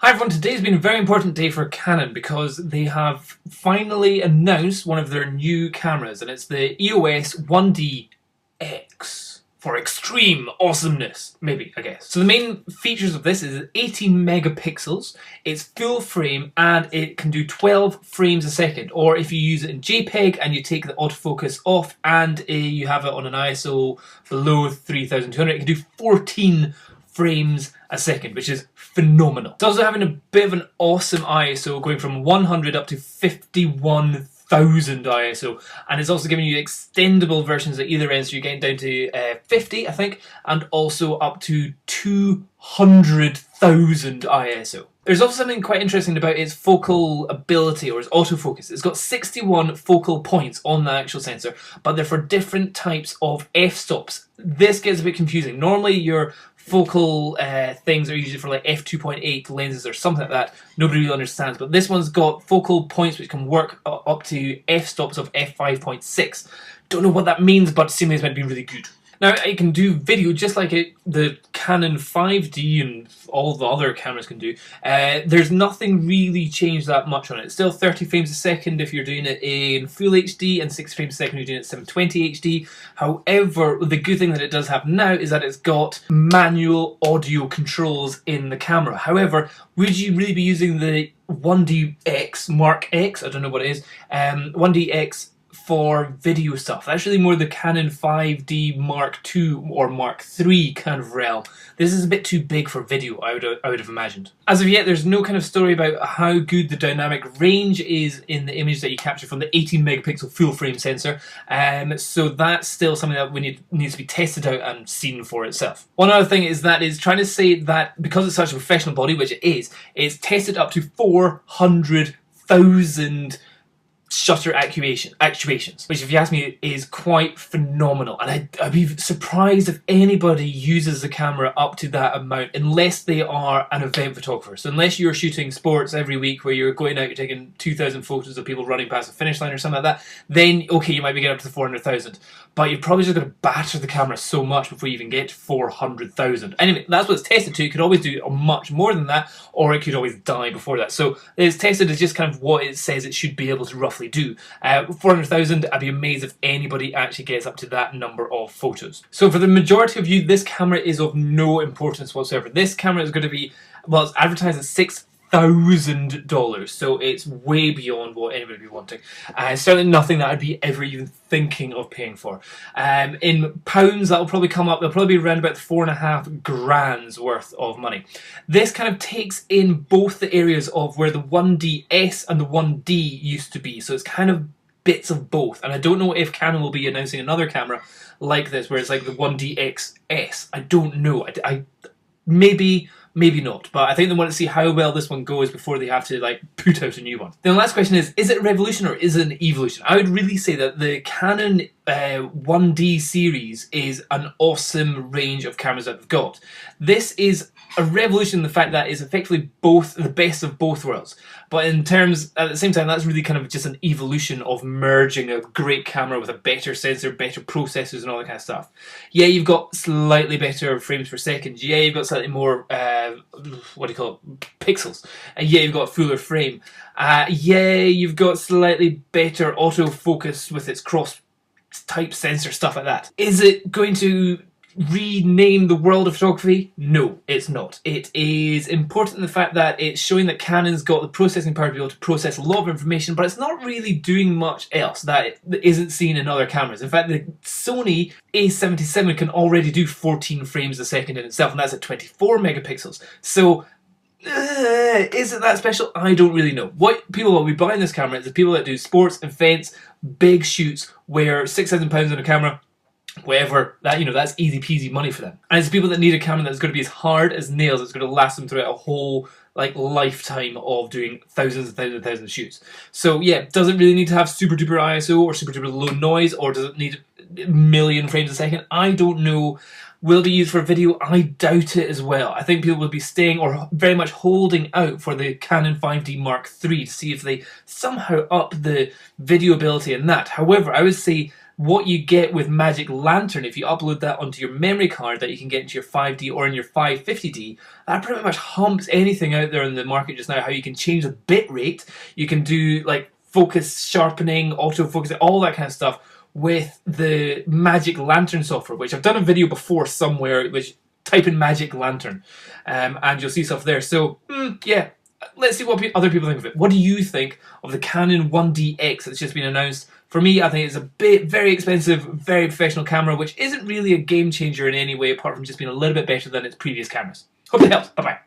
Hi everyone, today's been a very important day for Canon because they have finally announced one of their new cameras, and it's the EOS 1DX for extreme awesomeness, maybe, I guess. So the main features of this is 18 megapixels, it's full frame, and it can do 12 frames a second, or if you use it in JPEG and you take the autofocus off and you have it on an ISO below 3200, it can do 14 frames a second, which is phenomenal. It's also having a bit of an awesome ISO, going from 100 up to 51,000 ISO, and it's also giving you extendable versions at either end, so you're getting down to 50, I think, and also up to 200,000 ISO. There's also something quite interesting about its focal ability, or its autofocus. It's got 61 focal points on the actual sensor, but they're for different types of f-stops. This gets a bit confusing. Normally your focal things are usually for like f2.8 lenses or something like that. Nobody really understands, but this one's got focal points which can work up to f-stops of f5.6. Don't know what that means, but seemingly it's meant to be really good. Now, it can do video just like the Canon 5D and all the other cameras can do. There's nothing really changed that much on it. It's still 30 frames a second if you're doing it in full HD, and 60 frames a second if you're doing it at 720 HD. However, the good thing that it does have now is that it's got manual audio controls in the camera. However, would you really be using the 1DX Mark X? I don't know what it is. 1DX for video stuff. That's really more the Canon 5D Mark II or Mark III kind of realm. This is a bit too big for video, I would have imagined. As of yet, there's no kind of story about how good the dynamic range is in the image that you capture from the 18 megapixel full frame sensor. So that's still something that needs to be tested out and seen for itself. One other thing is that it's trying to say that because it's such a professional body, which it is, it's tested up to 400,000 shutter actuations, which if you ask me is quite phenomenal, and I'd be surprised if anybody uses the camera up to that amount unless they are an event photographer. So unless you're shooting sports every week where you're going out, you're taking 2,000 photos of people running past the finish line or something like that, then okay, you might be getting up to the 400,000, but you're probably just going to batter the camera so much before you even get to 400,000. Anyway, that's what it's tested to. You could always do much more than that, or it could always die before that. So it's tested as just kind of what it says it should be able to roughly do. 400,000, I'd be amazed if anybody actually gets up to that number of photos. So for the majority of you, this camera is of no importance whatsoever. This camera is going to be, well, it's advertised at $6,000, so it's way beyond what anybody would be wanting. Certainly nothing that I'd be ever even thinking of paying for. In pounds, that'll probably come up, they'll probably be around about 4.5 grand's worth of money. This kind of takes in both the areas of where the 1DS and the 1D used to be, so it's kind of bits of both. And I don't know if Canon will be announcing another camera like this, where it's like the 1DXS. I don't know. Maybe not, but I think they want to see how well this one goes before they have to like put out a new one. Then the last question is it a revolution or is it an evolution? I would really say that the Canon 1D series is an awesome range of cameras that they've got. This is a revolution in the fact that it's effectively both the best of both worlds, but in terms, at the same time, that's really kind of just an evolution of merging a great camera with a better sensor, better processors and all that kind of stuff. Yeah, you've got slightly better frames per second. Yeah, you've got slightly more pixels. Yeah, you've got a fuller frame. Yeah, you've got slightly better autofocus with its cross type sensor, stuff like that. Is it going to rename the world of photography? No, it's not. It is important in the fact that it's showing that Canon's got the processing power to be able to process a lot of information, but it's not really doing much else that isn't seen in other cameras. In fact, the Sony A77 can already do 14 frames a second in itself, and that's at 24 megapixels. So is it that special? I don't really know. What people will be buying this camera is the people that do sports, events, big shoots, where £6,000 on a camera, whatever, that, you know, that's easy peasy money for them. And it's people that need a camera that's going to be as hard as nails, it's going to last them throughout a whole like lifetime of doing thousands and thousands and thousands of shoots. So yeah, does it really need to have super duper ISO or super duper low noise, or does it need a million frames a second? I don't know. Will it be used for video? I doubt it as well. I think people will be staying or very much holding out for the Canon 5D Mark III to see if they somehow up the video ability in that. However, I would say what you get with Magic Lantern, if you upload that onto your memory card that you can get into your 5D or in your 550D, that pretty much humps anything out there in the market just now. How you can change the bit rate, you can do like focus sharpening, autofocus, all that kind of stuff with the Magic Lantern software, which I've done a video before somewhere, which type in Magic Lantern, and you'll see stuff there. So, yeah, let's see what other people think of it. What do you think of the Canon 1DX that's just been announced? For me, I think it's a very expensive, very professional camera, which isn't really a game changer in any way, apart from just being a little bit better than its previous cameras. Hope it helps. Bye-bye.